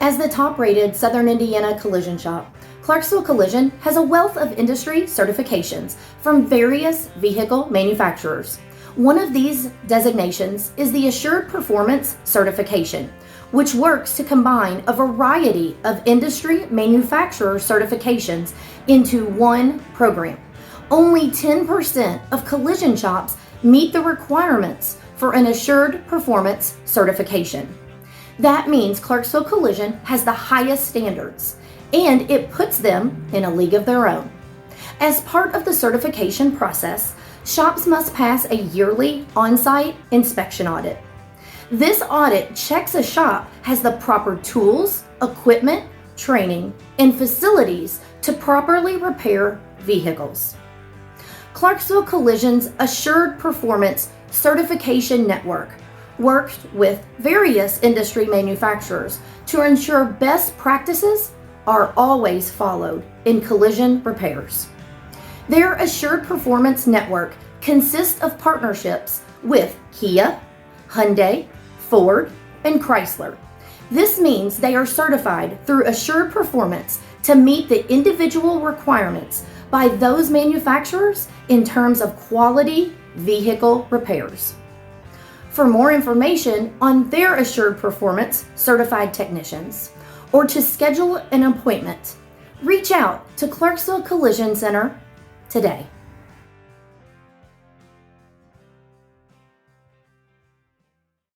As the top-rated Southern Indiana collision shop, Clarksville Collision has a wealth of industry certifications from various vehicle manufacturers. One of these designations is the Assured Performance Certification, which works to combine a variety of industry manufacturer certifications into one program. Only 10% of collision shops meet the requirements for an Assured Performance Certification. That means Clarksville Collision has the highest standards, and it puts them in a league of their own. As part of the certification process, shops must pass a yearly on-site inspection audit. This audit checks a shop has the proper tools, equipment, training, and facilities to properly repair vehicles. Clarksville Collision's Assured Performance Certification Network works with various industry manufacturers to ensure best practices are always followed in collision repairs. Their Assured Performance Network consists of partnerships with Kia, Hyundai, Ford, and Chrysler. This means they are certified through Assured Performance to meet the individual requirements by those manufacturers in terms of quality vehicle repairs. For more information on their Assured Performance certified technicians, or to schedule an appointment, reach out to Clarksville Collision Center today.